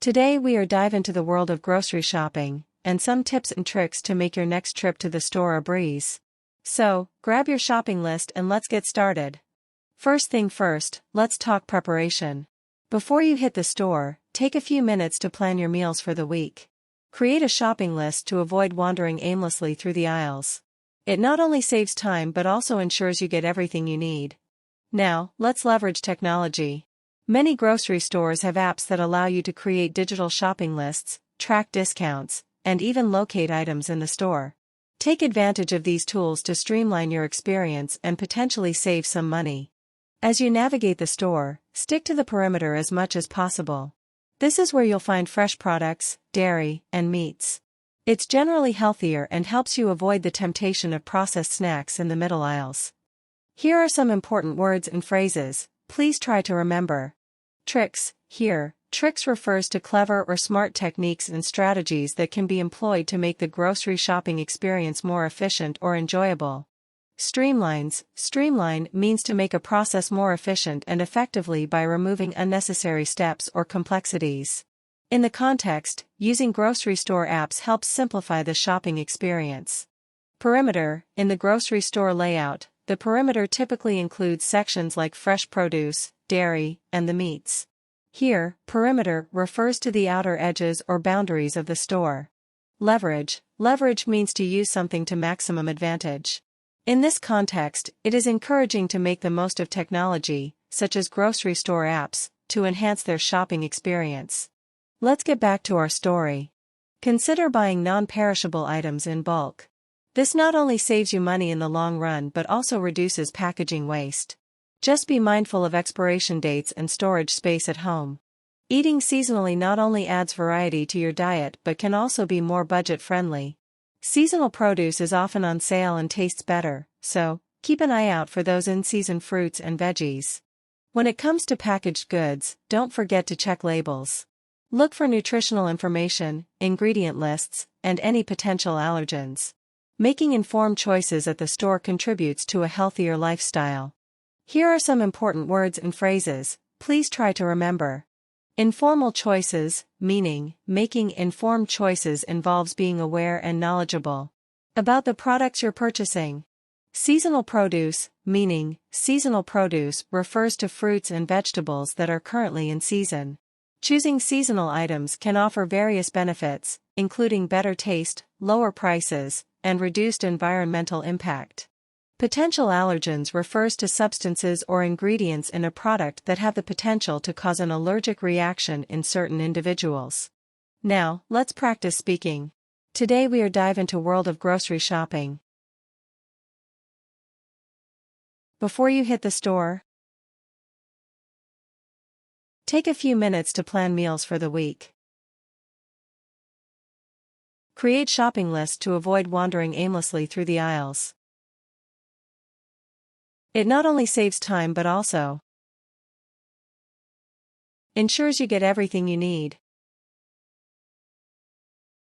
Today we are dive into the world of grocery shopping, and some tips and tricks to make your next trip to the store a breeze. So, grab your shopping list and let's get started. First thing first, let's talk preparation. Before you hit the store, take a few minutes to plan your meals for the week. Create a shopping list to avoid wandering aimlessly through the aisles. It not only saves time but also ensures you get everything you need. Now, let's leverage technology. Many grocery stores have apps that allow you to create digital shopping lists, track discounts, and even locate items in the store. Take advantage of these tools to streamline your experience and potentially save some money. As you navigate the store, stick to the perimeter as much as possible. This is where you'll find fresh products, dairy, and meats. It's generally healthier and helps you avoid the temptation of processed snacks in the middle aisles. Here are some important words and phrases, please try to remember. Tricks. Here, tricks refers to clever or smart techniques and strategies that can be employed to make the grocery shopping experience more efficient or enjoyable. Streamlines. Streamline means to make a process more efficient and effectively by removing unnecessary steps or complexities. In the context, using grocery store apps helps simplify the shopping experience. Perimeter. In the grocery store layout, the perimeter typically includes sections like fresh produce, dairy, and the meats. Here, perimeter refers to the outer edges or boundaries of the store. Leverage. Leverage means to use something to maximum advantage. In this context, it is encouraging to make the most of technology, such as grocery store apps, to enhance their shopping experience. Let's get back to our story. Consider buying non-perishable items in bulk. This not only saves you money in the long run but also reduces packaging waste. Just be mindful of expiration dates and storage space at home. Eating seasonally not only adds variety to your diet but can also be more budget-friendly. Seasonal produce is often on sale and tastes better, so keep an eye out for those in-season fruits and veggies. When it comes to packaged goods, don't forget to check labels. Look for nutritional information, ingredient lists, and any potential allergens. Making informed choices at the store contributes to a healthier lifestyle. Here are some important words and phrases, please try to remember. Informal choices, meaning, making informed choices involves being aware and knowledgeable about the products you're purchasing. Seasonal produce, meaning, seasonal produce refers to fruits and vegetables that are currently in season. Choosing seasonal items can offer various benefits, including better taste, lower prices, and reduced environmental impact. Potential allergens refers to substances or ingredients in a product that have the potential to cause an allergic reaction in certain individuals. Now, let's practice speaking. Today we are dive into world of grocery shopping. Before you hit the store, take a few minutes to plan meals for the week. Create shopping lists to avoid wandering aimlessly through the aisles. It not only saves time but also ensures you get everything you need.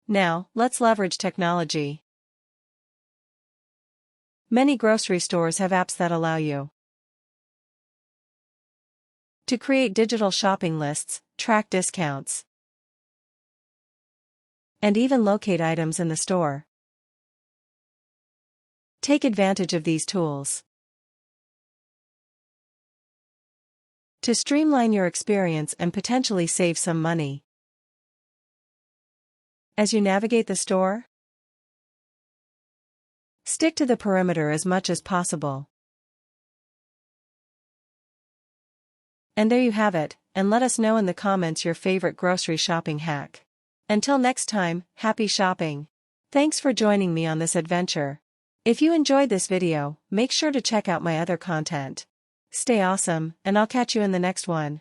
Now, let's leverage technology. Many grocery stores have apps that allow you to create digital shopping lists, track discounts, and even locate items in the store. Take advantage of these tools to streamline your experience and potentially save some money. As you navigate the store, stick to the perimeter as much as possible. And there you have it, and let us know in the comments your favorite grocery shopping hack. Until next time, happy shopping! Thanks for joining me on this adventure. If you enjoyed this video, make sure to check out my other content. Stay awesome, and I'll catch you in the next one.